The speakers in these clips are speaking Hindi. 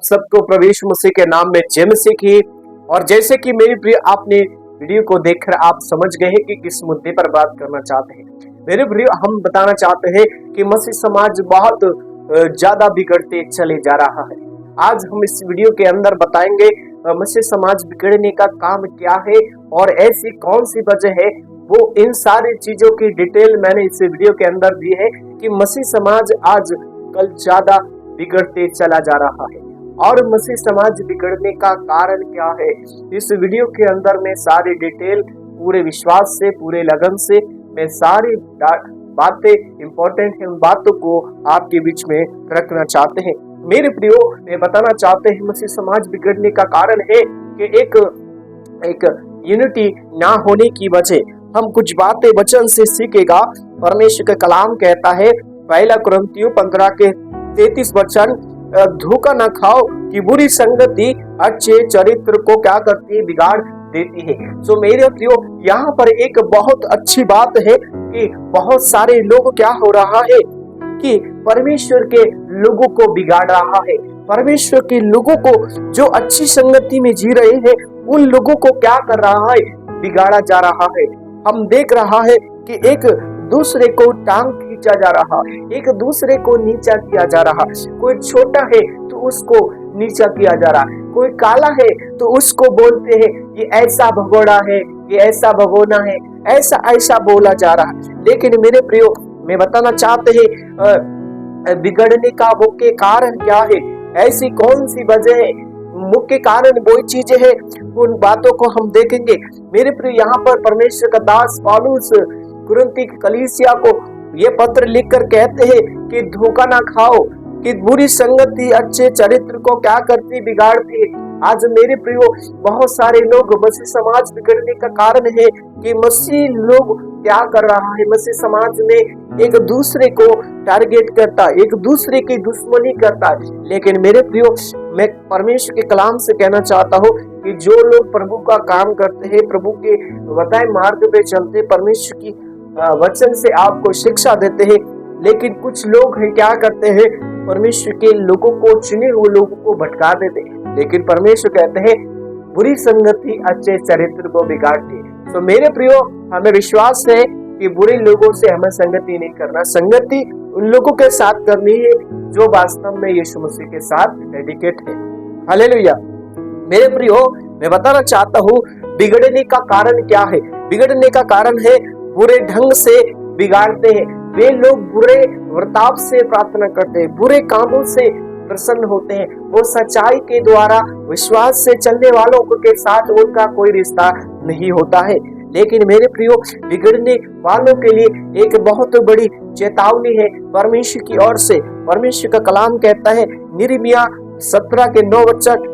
सबको प्रभु यीशु मसीह के नाम में जय मसीह की। और जैसे कि मेरी प्रिय आपने वीडियो को देखकर आप समझ गए हैं कि किस मुद्दे पर बात करना चाहते हैं। मेरे प्रिय हम बताना चाहते हैं कि मसीह समाज बहुत ज्यादा बिगड़ते चले जा रहा है। आज हम इस वीडियो के अंदर बताएंगे मसीह समाज बिगड़ने का काम क्या है और ऐसी कौन सी वजह है। वो इन सारी चीजों की डिटेल मैंने इस वीडियो के अंदर दी है कि मसीह समाज आज कल ज्यादा बिगड़ते चला जा रहा है और मसीह समाज बिगड़ने का कारण क्या है। इस वीडियो के अंदर मैं सारी डिटेल पूरे विश्वास से पूरे लगन से मैं सारी बातें इंपॉर्टेंट है उन बातों को आपके बीच में रखना चाहते हैं। मेरे प्रियो मैं बताना चाहते हैं मसीह समाज बिगड़ने का कारण है कि एक यूनिटी ना होने की वजह। हम कुछ बातें वचन से सीखेगा। परमेश्वर का कलाम कहता है पहला कुरिन्थियों 15 के 33 वचन, धोखा न खाओ कि बुरी संगति अच्छे चरित्र को क्या करती है, बिगाड़ देती है। तो मेरे प्रियो यहाँ पर एक बहुत अच्छी बात है कि बहुत सारे लोग क्या हो रहा है कि परमेश्वर के लोगों को बिगाड़ रहा है। परमेश्वर के लोगों को जो अच्छी संगति में जी रहे हैं उन लोगों को क्या कर रहा है, बिगाड़ा जा रहा है। हम देख रहा है कि एक दूसरे को टांग खींचा जा रहा है, एक दूसरे को नीचा किया जा रहा। कोई छोटा है तो उसको नीचा किया जा रहा, कोई काला है तो उसको बोलते हैं ये ऐसा भगोड़ा है, ये ऐसा भगोना है, ऐसा ऐसा बोला जा रहा। लेकिन मेरे प्रियो मैं बताना चाहते हैं बिगड़ने का मुख्य कारण क्या है, ऐसी कौन सी वजह है। मुख्य कारण वही चीजें हैं, उन बातों को हम देखेंगे। मेरे प्रिय यहाँ पर परमेश्वर का दास पौलुस कुरिन्थी की कलीसिया को ये पत्र लिखकर कहते हैं कि धोखा ना खाओ कि बुरी संगति अच्छे चरित्र को क्या करती, बिगाड़ती है। आज मेरे प्रियो बहुत सारे लोग मसीह समाज बिगड़ने का कारण है कि मसीह लोग क्या कर रहा है, मसीह समाज में एक दूसरे को टारगेट करता है, एक दूसरे की दुश्मनी करता है। लेकिन मेरे प्रियो मैं परमेश्वर के कलाम से कहना चाहता हूँ कि जो लोग प्रभु का काम करते हैं, प्रभु के बताए मार्ग पे चलते, परमेश्वर की वचन से आपको शिक्षा देते हैं, लेकिन कुछ लोग हैं क्या करते हैं, परमेश्वर के लोगों को, चुने हुए लोगों को भटका देते हैं। लेकिन परमेश्वर कहते हैं बुरी संगति अच्छे चरित्र को बिगाड़ती है। तो मेरे प्रियो हमें विश्वास है कि बुरे लोगों से हमें संगति नहीं करना, संगति उन लोगों के साथ करनी है जो वास्तव में यीशु मसीह के साथ डेडिकेट है। हालेलुया। मेरे प्रियो मैं बताना चाहता हूँ बिगड़ने का कारण क्या है। बिगड़ने का कारण है बुरे ढंग से बिगाड़ते हैं। वे लोग बुरे वर्ताव से प्रार्थना करते हैं, बुरे कामों से प्रसन्न होते हैं। वो सच्चाई के द्वारा विश्वास से चलने वालों के साथ उनका कोई रिश्ता नहीं होता है। लेकिन मेरे प्रियो बिगड़ने वालों के लिए एक बहुत बड़ी चेतावनी है परमेश्वर की ओर से। परमेश्वर का कलाम कहता है यिर्मयाह 17 के 9 वचन,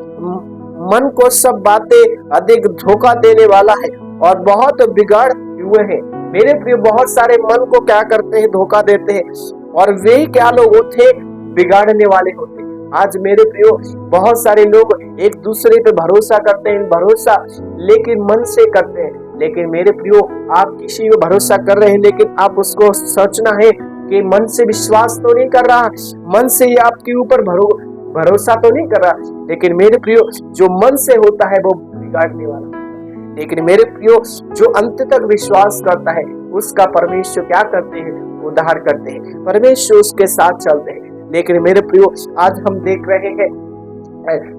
मन को सब बातें अधिक धोखा देने वाला है और बहुत बिगाड़ हुए हैं। मेरे प्रियो बहुत सारे मन को क्या करते हैं, धोखा देते हैं और वे क्या लोग होते, बिगाड़ने वाले होते। आज मेरे प्रियो बहुत सारे लोग एक दूसरे पे भरोसा करते हैं, भरोसा लेकिन मन से करते हैं। लेकिन मेरे प्रियो आप किसी पे भरोसा कर रहे हैं लेकिन आप उसको सोचना है कि मन से विश्वास तो नहीं कर रहा, मन से ये आपके ऊपर भरोसा तो नहीं कर रहा। लेकिन मेरे प्रियो जो मन से होता है वो बिगाड़ने वाला। लेकिन मेरे प्रियो जो अंत तक विश्वास करता है उसका परमेश्वर क्या करते हैं, उद्धार करते हैं, परमेश्वर उसके साथ चलते हैं। लेकिन मेरे प्रियो आज हम देख रहे हैं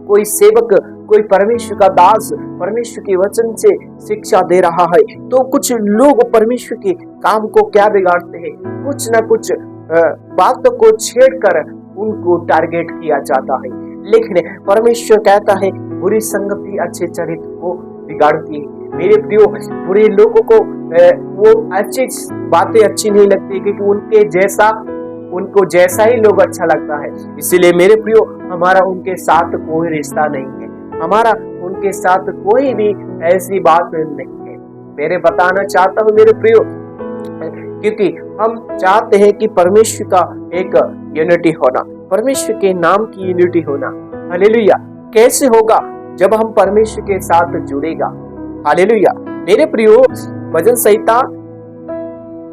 कोई सेवक, कोई परमेश्वर का दास परमेश्वर के वचन से शिक्षा दे रहा है तो कुछ लोग परमेश्वर के काम को क्या बिगाड़ते हैं, कुछ ना कुछ बातों को छेड़कर उनको टारगेट किया जाता है। लेकिन परमेश्वर कहता है बुरी संगति अच्छे चरित्र को बिगाड़ती है। मेरे प्रियो बुरे लोगों को वो अच्छी बातें अच्छी नहीं लगती क्योंकि उनको जैसा ही लोग अच्छा लगता है। इसीलिए मेरे प्रियो हमारा उनके साथ कोई रिश्ता नहीं है, हमारा उनके साथ कोई भी ऐसी बात नहीं है। मेरे बताना चाहता हूँ मेरे प्रियो क्योंकि हम चाहते हैं कि परमेश्वर का एक यूनिटी होना, परमेश्वर के नाम की यूनिटी होना। हालेलुया। कैसे होगा, जब हम परमेश्वर के साथ जुड़ेगा। हालेलुया। मेरे प्रियो भजन संहिता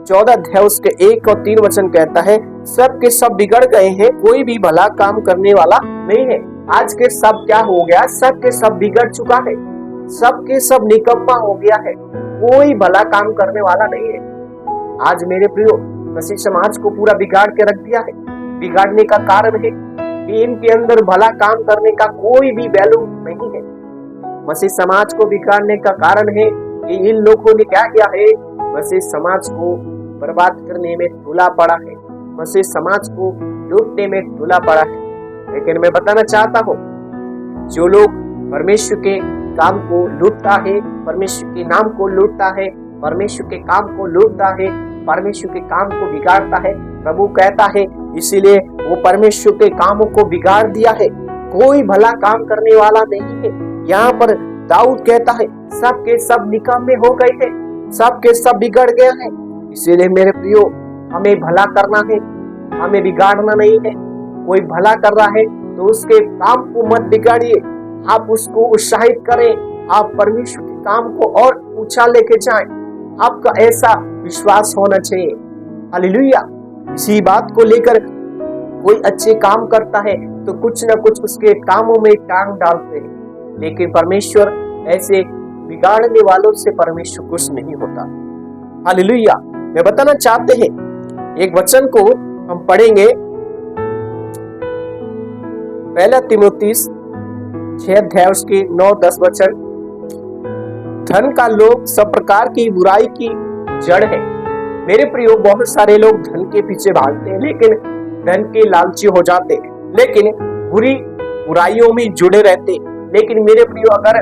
14 अध्याय उसके 1 और 3 वचन कहता है सब के सब बिगड़ गए हैं, कोई भी भला काम करने वाला नहीं है। आज के सब क्या हो गया, सब के सब बिगड़ चुका है, सब के सब निकम्मा हो गया है, कोई भला काम करने वाला नहीं है। आज मेरे प्रियो मसीह समाज को पूरा बिगाड़ के रख दिया है। बिगाड़ने का कारण है कि इनके अंदर भला काम करने का कोई भी वैल्यू नहीं है। मसीह समाज को बिगाड़ने का कारण है कि इन लोगों ने क्या किया है, मसीह समाज को बर्बाद करने में तुला पड़ा है, मसीह समाज को लूटने में तुला पड़ा है। लेकिन मैं बताना चाहता हूँ, जो लोग परमेश्वर के काम को लूटता है, परमेश्वर के नाम को लूटता है, परमेश्वर के काम को लूटता है, परमेश्वर के काम को बिगाड़ता है, प्रभु कहता है इसीलिए वो परमेश्वर के कामों को बिगाड़ दिया है, कोई भला काम करने वाला नहीं है। यहाँ पर दाऊद कहता है सब के सब निकम्मे हो गए थे, सब के सब बिगड़ गए हैं। इसीलिए मेरे प्रियो हमें भला करना है, हमें बिगाड़ना नहीं है। कोई भला कर रहा है तो उसके काम को मत बिगाड़िए, आप उसको उत्साहित करें, आप परमेश्वर के काम को और ऊंचा लेके जाएं। आपका ऐसा विश्वास होना चाहिए। हालेलुया। इसी बात को लेकर कोई अच्छे काम करता है तो कुछ ना कुछ उसके कामों में टांग डालते हैं, लेकिन परमेश्वर ऐसे बिगाड़ने वालों से परमेश्वर खुश नहीं होता। हालेलुया। मैं बताना चाहते हैं, एक वचन को हम पढ़ेंगे, 1 तीमुथियुस 6 अध्याय उसके 9-10 वचन। धन का लोग सब प्रकार की बुराई की जड़ है। मेरे प्रियो बहुत सारे लोग धन के पीछे भागते हैं, लेकिन धन के लालची हो जाते हैं, लेकिन बुराइयों में जुड़े रहते। लेकिन मेरे प्रियो अगर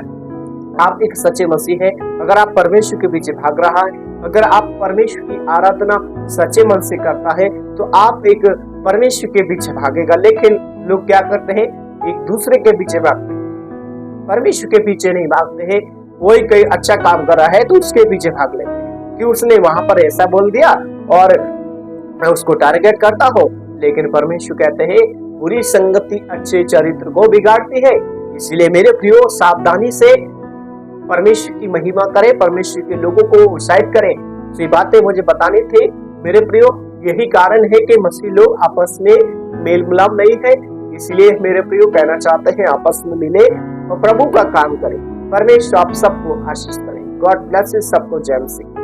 आप एक सच्चे मसीह है, अगर आप परमेश्वर के पीछे भाग रहा है, अगर आप परमेश्वर की आराधना सच्चे मन से करता है तो आप एक परमेश्वर के पीछे भागेगा। लेकिन लोग क्या करते हैं, एक दूसरे के पीछे भागते हैं, परमेश्वर के पीछे नहीं भागते हैं। कोई कोई अच्छा काम कर रहा है तो उसके पीछे भाग लेते हैं कि उसने वहां पर ऐसा बोल दिया और मैं उसको टारगेट करता हूँ। लेकिन परमेश्वर कहते हैं बुरी संगति अच्छे चरित्र को बिगाड़ती है। इसलिए मेरे प्रियो सावधानी से परमेश्वर की महिमा करें, परमेश्वर के लोगों को उत्साहित करें। ये बातें मुझे बतानी थी मेरे प्रियो। यही कारण है कि मसीह लोग आपस में मेल मिलाप नहीं है। इसलिए मेरे प्रियो कहना चाहते हैं आपस में मिले और प्रभु का काम करें। परमेश्वर आप सबको आशीष करें। गॉड ब्लेस यू सबको। जय मसीह।